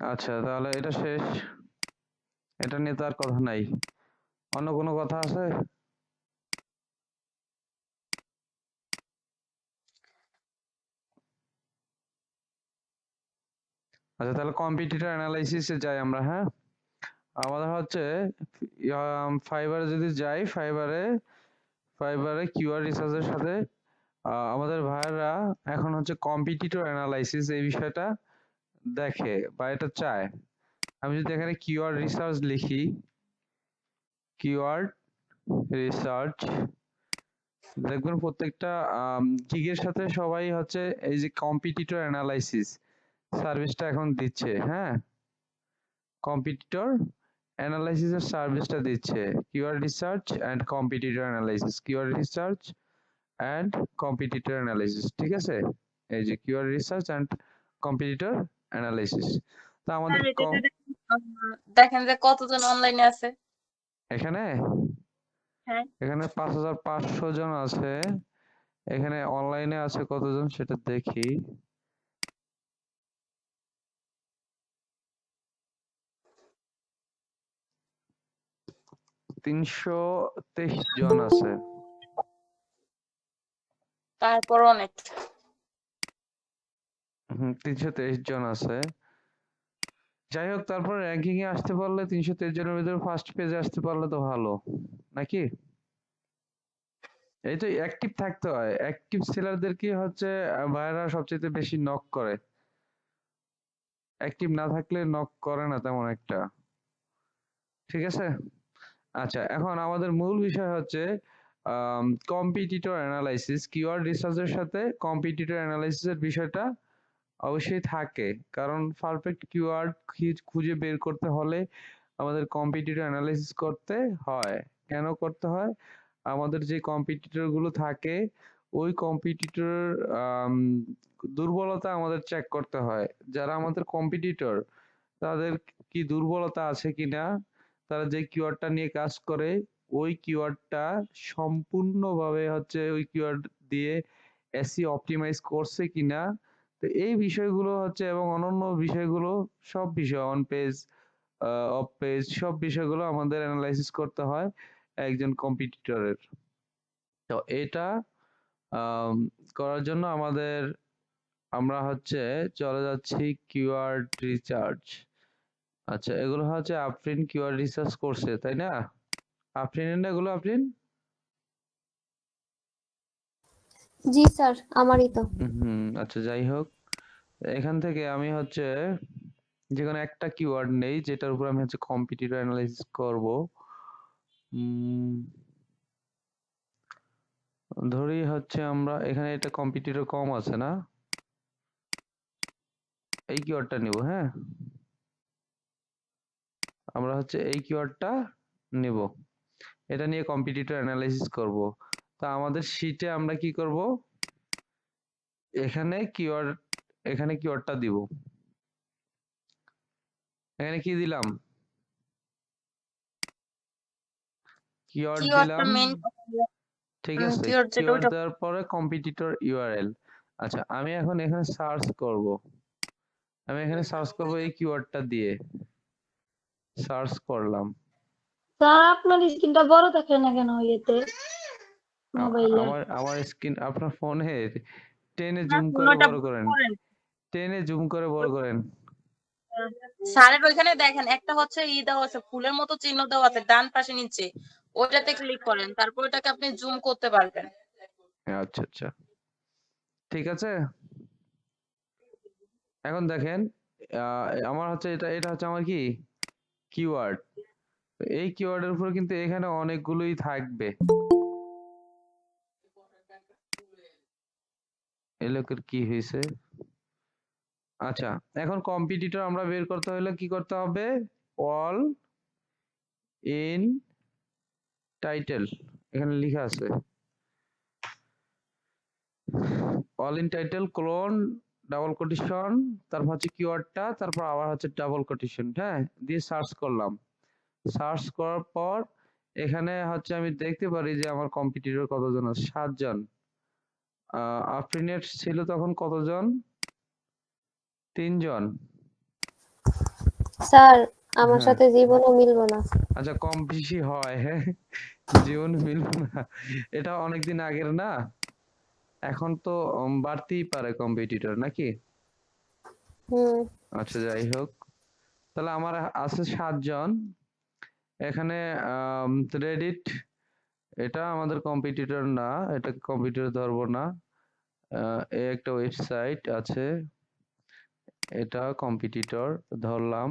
আচ্ছা, তাহলে এটা শেষ। এটা নিয়ে তো আর কথা নাই। অন্য কোনো কথা আছে? আচ্ছা, তাহলে কম্পিটিটর অ্যানালাইসিসে যাই আমরা, হ্যাঁ? আমাদের হচ্ছে ফাইবারে যদি যাই, ফাইবারে কিওয়ার্ড রিসার্চের সাথে আমাদের ভাইয়েরা এখন হচ্ছে কম্পিটিটর অ্যানালাইসিস এই বিষয়টা দেখে বা এটা চায়। আমি যদি এখানে কিওয়ার্ড রিসার্চ লিখি, কিওয়ার্ড রিসার্চ, দেখবেন প্রত্যেকটা গিগের সাথে সবাই হচ্ছে এই যে কম্পিটিটর অ্যানালাইসিস সার্ভিসটা এখন দিচ্ছে, হ্যাঁ? কম্পিটিটর অ্যানালাইসিসের সার্ভিসটা দিচ্ছে, keyword research and competitor analysis, keyword research and competitor analysis, ঠিক আছে? এই যে keyword research and competitor analysis. তা আমাদের দেখেন যে কতজন অনলাইনে আছে এখানে হ্যাঁ 5500 জন আছে। এখানে অনলাইনে আছে কতজন সেটা দেখি। 323 জন আছে। তারপর অনেক 323 জন আছে। যাই হোক, তারপর র্যাঙ্কিং এ আসতে পারলে 323 জনের ভিতরে ফার্স্ট পেজে আসতে পারলে তো ভালো, নাকি? এই তো অ্যাক্টিভ থাকতে হয়। অ্যাক্টিভ সেলারদেরকে হচ্ছে ভাইয়েরা সবচেয়ে বেশি নক করে। অ্যাক্টিভ না থাকলে নক করে না তেমন একটা। ঠিক আছে? আচ্ছা, এখন আমাদের মূল বিষয় হচ্ছে কম্পিটিটর অ্যানালাইসিস। কিওয়ার্ড রিসার্চের সাথে কম্পিটিটর অ্যানালাইসিসের বিষয়টা অবশ্যই থাকে। কারণ পারফেক্ট কিওয়ার্ড খুঁজে বের করতে হলে আমাদের কম্পিটিটর অ্যানালাইসিস করতে হয়। কেন করতে হয়? আমাদের যে কম্পিটিটর গুলো থাকে ওই কম্পিটিটর দুর্বলতা আমাদের চেক করতে হয়। যারা আমাদের কম্পিটিটর তাদের কি দুর্বলতা আছে কিনা, তারা যে কিওয়ার্ডটা নিয়ে কাজ করে ওই কিওয়ার্ডটা সম্পূর্ণভাবে হচ্ছে ওই কিওয়ার্ড দিয়ে এসইও অপটিমাইজ করছে কিনা। তো এই বিষয়গুলো হচ্ছে এবং অন্যান্য বিষয়গুলো, সব বিষয় অন পেজ, অফ পেজ, সব বিষয়গুলো আমাদের অ্যানালাইসিস করতে হয় একজন কম্পিটিটরের। তো এটা আম, করার জন্য আমরা হচ্ছে চলে যাচ্ছি কিওয়ার্ড রিসার্চ। আচ্ছা, এগুলো হচ্ছে আফরিন কিওয়ার্ড রিসার্চ করছে, তাই না? আফরিনের না এগুলো? আফরিন? জি স্যার, আমারই তো। আচ্ছা, যাই হোক, এখান থেকে আমি হচ্ছে যেকোনো একটা কিওয়ার্ড নেই যেটার উপর আমি হচ্ছে কম্পিটিটর অ্যানালাইসিস করব। উম, ধরি হচ্ছে আমরা এখানে এটা কম্পিটিটর কম আছে না, এই কিওয়ার্ডটা নিব, হ্যাঁ? আমরা হচ্ছে এই কিওয়ার্ডটা নিব, এটা নিয়ে কম্পিটিটর অ্যানালাইসিস করব। তা আমাদের শীটে আমরা কি করব? এখানে কিওয়ার্ড, এখানে কিওয়ার্ডটা দিব। এখানে কি দিলাম? কিওয়ার্ড কিওয়ার্ডটা দিলাম, মেইন ঠিক আছে? কিওয়ার্ড যেটা কিওয়ার্ড ওইটা দেওয়ার পরে কম্পিটিটর ইউআরএল। আচ্ছা, আমি এখন এখানে সার্চ করব। আমি এখানে সার্চ করব এই কিওয়ার্ডটা দিয়ে। সার্চ করলাম। স্যার আপনার স্ক্রিনটা বড় দেখে না কেন ইয়েতে মোবাইলে? আমার আমার স্ক্রিন আপনার ফোনে টেনে না জুম করে অন্যটা বড় বন্ধ করেন। করেন টেনে জুম করে বড় করেন। স্যারের ওইখানে দেখেন একটা হচ্ছে দেওয়া আছে ফুলের মতো চিহ্ন দেওয়া আছে ডান পাশে নিচে ওইটাতে ক্লিক করেন তারপর ওটাকে আপনি জুম করতে পারবেন। আচ্ছা আচ্ছা, ঠিক আছে। এখন দেখেন, আমার হচ্ছে এটা এটা হচ্ছে আমার কি কিওয়ার্ড। এই কিওয়ার্ডের উপর কিন্তু এখানে অনেকগুলোই থাকবে। এই লোকের কি হয়েছে? আচ্ছা, এখন কম্পিটিটর আমরা বের করতে হলে কি করতে হবে? অল ইন টাইটেল, এখানে লেখা আছে all in title clone double quotation, তারপর হচ্ছে কিওয়ার্ডটা, তারপর আবার হচ্ছে ডাবল কোটেশন, হ্যাঁ, দিয়ে সার্চ করলাম। সার্চ করার পর এখানে হচ্ছে আমি দেখতে পারি যে আমার কম্পিটিটর কতজন আছে, 7 জন। আফরিনের ছিল তখন কতজন? 3 জন। স্যার আমার হ্যাঁ সাথে জীবনও মিলবো না। আচ্ছা, কম বেশি হয়, হ্যাঁ, জীবন মিলবে না, এটা অনেকদিন আগের না, এখন তো বাড়তেই পারে কম্পিটিটর নাকি? হুম। আচ্ছা যাই হোক, তাহলে আমার আছে 7 জন এখানে। রেডিট, এটা আমাদের কম্পিটিটর না, এটা কম্পিটিটর ধরবো না। এই একটা ওয়েবসাইট আছে, এটা কম্পিটিটর ধরলাম,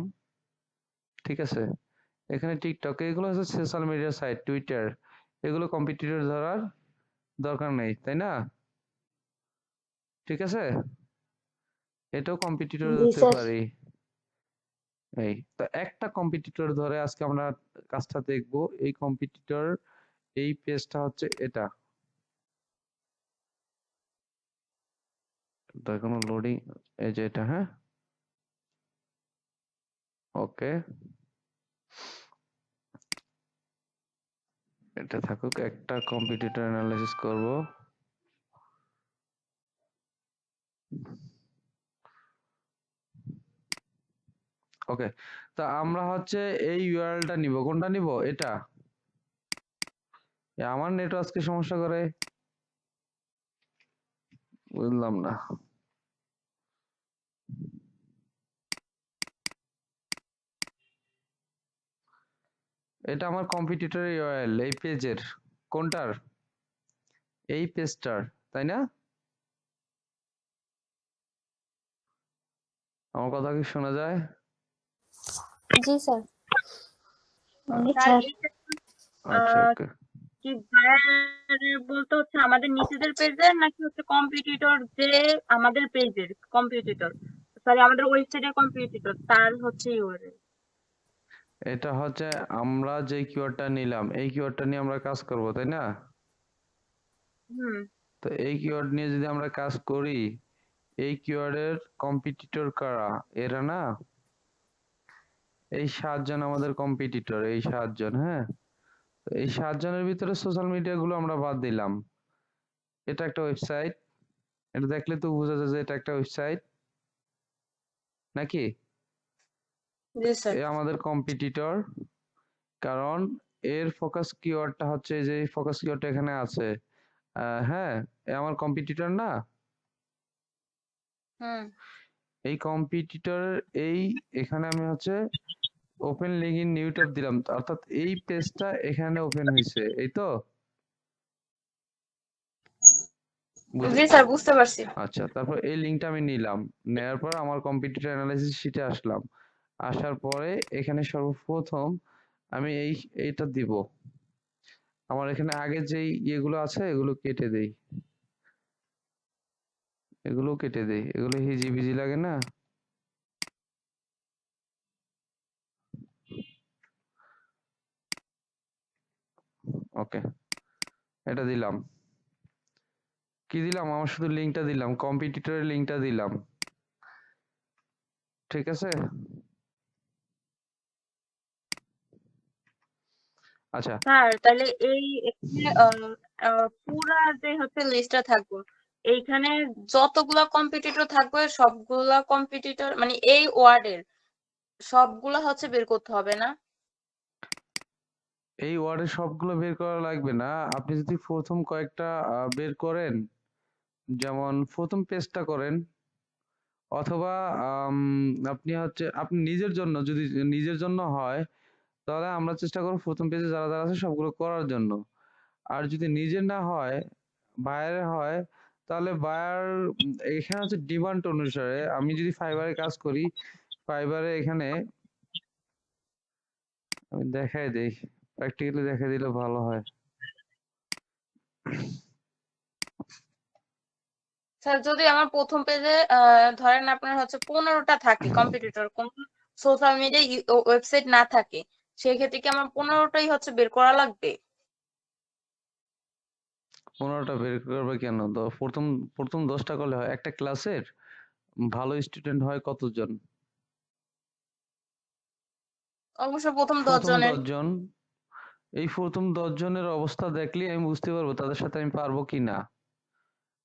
ঠিক আছে। এখানে টিকটক, এগুলো হচ্ছে সোশ্যাল মিডিয়া সাইট, টুইটার, এগুলো কম্পিটিটর ধরার দরকার নেই, তাই না? ঠিক আছে, এটাও কম্পিটিটর জি ধরতে স্যার। পারি। এই তো একটা কম্পিটিটর ধরে আজকে আমরা কাজটা দেখবো। এই কম্পিটিটর, এই পেজটা হচ্ছে এটা, তো এখনো লোডিং, এই যে এটা, হ্যাঁ, ওকে, এটা থাকুক, একটা কম্পিটিটর অ্যানালাইসিস করব। ওকে, তা আমরা হচ্ছে এই ইউআরএলটা নিব, কোনটা নিব? এটা? আমার নেটও আজকে সমস্যা করে, বুঝলাম না। এটা আমার কম্পিটিটরের ইউআরএল, এই পেজের, কোনটার? এই পেজটার, তাই না? আমার কথা কি শোনা যায়? জি স্যার। স্যার স্যার এইটা আচ্ছা আহ, ওকে, কি ভাইয়ার বলতে হচ্ছে আমাদের নিজেদের পেজের নাকি হচ্ছে কম্পিটিটর যে আমাদের পেজের কম্পিটিটর, সরি আমাদের ওয়েবসাইটের কম্পিটিটর তার হচ্ছে ইউআরএল? এটা হচ্ছে আমরা যে কিওয়ার্ডটা নিলাম, এই কিওয়ার্ডটা নিয়ে আমরা কাজ করব, তাই না? হুম। তো এই কিওয়ার্ড নিয়ে যদি আমরা কাজ করি, এই কিওয়ার্ডের কম্পিটিটর কারা? এরা না, এই 7 জন আমাদের কম্পিটিটর, এই 7 জন, হ্যাঁ। তো এই 7 জনের ভিতরে সোশ্যাল মিডিয়া গুলো আমরা বাদ দিলাম। এটা একটা ওয়েবসাইট, এটা দেখলে তো বোঝা যায় যে এটা একটা ওয়েবসাইট নাকি? জি স্যার। এ আমাদের কম্পিটিটর, কারণ এর ফোকাস কিওয়ার্ডটা হচ্ছে এই যে ফোকাস কিওয়ার্ডটা এখানে আছে। হ্যাঁ, এ আমার কম্পিটিটর না? হুম। এই কম্পিটিটর, এই এখানে আমি হচ্ছে open link in new tab দিলাম, অর্থাৎ এই পেজটা এখানে ওপেন হয়েছে, এই তো? জি স্যার বুঝতে পারছি। আচ্ছা, তারপর এই লিঙ্কটা আমি নিলাম, নেওয়ার পর আমার কম্পিটিটর অ্যানালাইসিস শিটে আসলাম, আসার পরে এখানে সর্বপ্রথম আমি এইটা দিব। আমার এখানে আগে যেই ইয়েগুলো আছে এগুলো কেটে দেই, এগুলো কেটে দেই, এগুলো হিজিবিজি লাগে না। ওকে, এটা দিলাম। কি দিলাম? আমার শুধু লিঙ্কটা দিলাম, কম্পিটিটরের লিঙ্কটা দিলাম, ঠিক আছে। আচ্ছা, স্যার তাহলে এই এখানে পুরা যে হচ্ছে লিস্টটা থাকবে, এইখানে যতগুলা কম্পিটিটর থাকবে সবগুলা কম্পিটিটর মানে এই ওয়ার্ডের সবগুলা হচ্ছে বের করতে হবে না? এই ওয়ার্ডে সবগুলো বের করা লাগবে না, আপনি যদি প্রথম কয়েকটা বের করেন, যেমন প্রথম পেজটা করেন, অথবা আম, আপনি হচ্ছে আপনি নিজের জন্য, যদি নিজের জন্য হয় তাহলে আমরা চেষ্টা করব প্রথম পেজে যারা যারা আছে সবগুলো করার জন্য। আর যদি নিজের না হয়, বায়ারের হয়, তাহলে বায়ার, এখানে হচ্ছে ডিমান্ড অনুসারে, আমি যদি ফাইবারে কাজ করি, ফাইবারে এখানে আমি দেখাই দেই, প্র্যাকটিক্যালি দেখাই দিলে ভালো হয়। স্যার যদি আমার প্রথম পেজে ধরেন আপনার হচ্ছে 15টা থাকে কম্পিটিটর, কোন সোশ্যাল মিডিয়া ওয়েবসাইট না থাকে, সেই ক্ষেত্রে কি আমার 15টাই হচ্ছে বের করা লাগবে? 15টা বের করবে কেন? তো প্রথম প্রথম 10টা করলে হয়। একটা ক্লাসের ভালো স্টুডেন্ট হয় কতজন? অবশ্য প্রথম 10 প্রথম জনের। 10 জন। এই প্রথম 10 জনের অবস্থা দেখলেই আমি বুঝতে পারবো তাদের সাথে আমি পারবো কি না।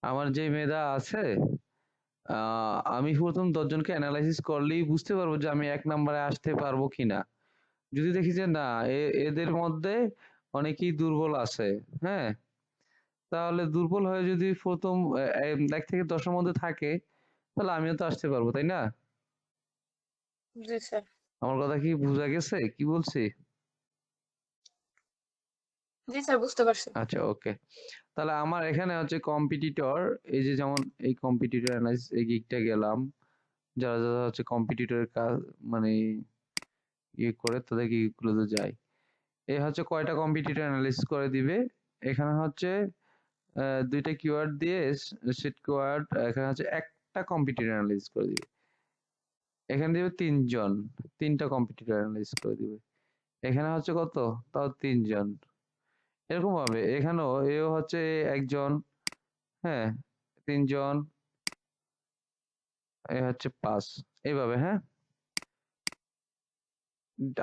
আমার যে মেধা আছে, আমি প্রথম 10 জনকে অ্যানালাইসিস করলেই বুঝতে পারবো যে আমি 1 নম্বরে আসতে পারবো কিনা। যদি দেখি যে না এদের মধ্যে অনেকেই দুর্বল আছে, হ্যাঁ? তাহলে দুর্বল হয়ে যদি প্রথম 1 থেকে 10 এর মধ্যে থাকে তাহলে আমিও তো আসতে পারবো, তাই না? জি স্যার। আমার কথা কি বোঝা গেছে? কি বলছি? জি স্যার, বুঝতে পারছি। আচ্ছা, ওকে। তাহলে আমার এখানে হচ্ছে কম্পিটিটর, এই যে যেমন এই কম্পিটিটর অ্যানালাইসিস এই গিগটা গেলাম, যারা হচ্ছে কম্পিটিটরের কাজ মানে ইয়ে করে তাদের গিগগুলোতে যায়। এই হচ্ছে কয়টা কম্পিটিটর অ্যানালাইসিস করে দিবে। এখানে হচ্ছে 2টা কিওয়ার্ড দিয়ে সেট কিওয়ার্ড, এখানে হচ্ছে একটা কম্পিটিটর অ্যানালাইসিস করে দিবে। এখানে দিবে 3 জন, 3টা কম্পিটিটর অ্যানালাইসিস করে দিবে। এখানে হচ্ছে কত? তাও 3 জন। এরকম ভাবে এখানেও এও হচ্ছে একজন, হ্যাঁ, 3 জন, এ হচ্ছে 5, এইভাবে, হ্যাঁ?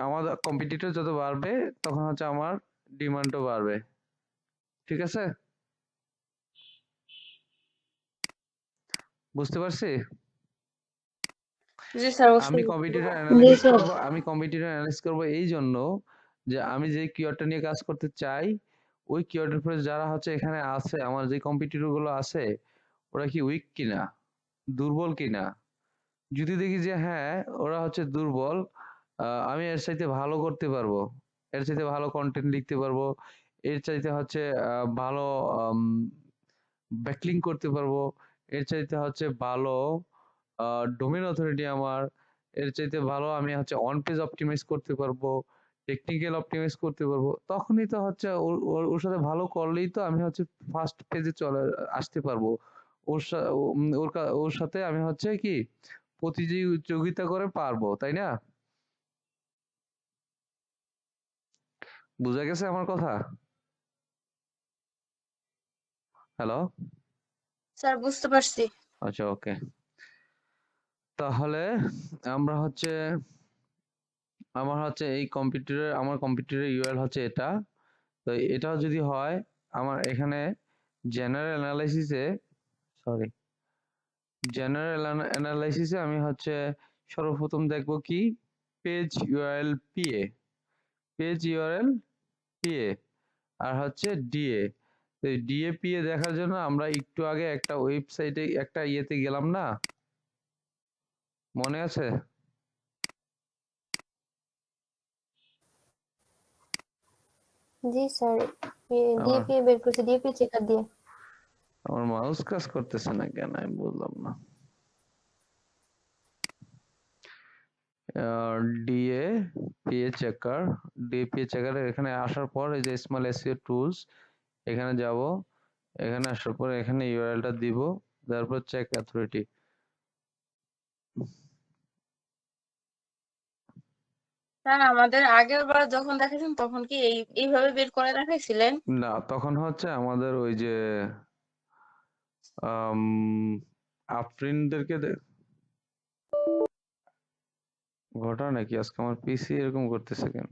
আমাদের কম্পিটিটর যত বাড়বে তখন হচ্ছে আমার ডিমান্ডও বাড়বে। ঠিক আছে? বুঝতে পারছি? জি স্যার, আমি অবশ্যই। কম্পিটিটর জি অ্যানালাইসিস স্যার। করব, আমি কম্পিটিটর অ্যানালাইসিস করব এই জন্য যে আমি যে কিওয়ার্ডটা নিয়ে কাজ করতে চাই ওই কিওয়ার্ডের উপরে যারা হচ্ছে এখানে আছে, আমার যে কম্পিটিটর গুলো আছে ওরা কি উইক কিনা, দুর্বল কিনা। যদি দেখি যে হ্যাঁ ওরা হচ্ছে দুর্বল, আমি এর চাইতে ভালো করতে পারবো, এর চাইতে ভালো কন্টেন্ট লিখতে পারবো, এর চাইতে হচ্ছে ভালো ব্যাকলিং করতে পারবো, এর চাইতে হচ্ছে ভালো ডোমেইন অথরিটি আমার, এর চাইতে ভালো আমি হচ্ছে অন পেজ অপটিমাইজ করতে পারবো, টেকনিক্যাল অপটিমাইজ করতে পারবো, তখনই তো হচ্ছে ওর সাথে ভালো করলেই তো আমি হচ্ছে ফার্স্ট পেজে চলে আসতে পারবো। ওর সাথে আমি হচ্ছে কি প্রতিযোগিতা করে পারবো, তাই না? বুঝা গেছে আমার কথা? হ্যালো? স্যার, বুঝতে পারছি। আচ্ছা, ওকে। তাহলে আমরা হচ্ছে আমার কম্পিউটারের ইউআরএল হচ্ছে এটা। তো এটাও যদি হয় আমার এখানে জেনারেল অ্যানালাইসিসে, সরি, জেনারেল অ্যানালাইসিসে আমি হচ্ছে সর্বপ্রথম দেখব কি page URL PA, page URL PA, আর হচ্ছে ডিএ। তো ডিএ পিএ দেখার জন্য আমরা একটু আগে একটা ওয়েবসাইটে একটা ইয়েতে গেলাম না, মনে আছে? জি স্যার, আমার ডিএপি বের করছি, ডিএপি চেকার দিয়ে। আমার মাউস কাজ করতেছে না কেন আমি বললাম না। DA PA checker, DPA checker এখানে আসার পর এই যে স্মল এসইও টুলস এখানে যাব, এখানে আসার পর এখানে ইউআরএলটা দিব, তারপর চেক অথরিটি। স্যার, আমাদের আগের বার যখন দেখাইছেন তখন কি এইভাবে বের করে দেখাইছিলেন? না, তখন হচ্ছে আমাদের ওই যে আম, আফরিনদেরকে ঘটনা নাকি আজকে আমার পিসি এরকম করতেছে কেন?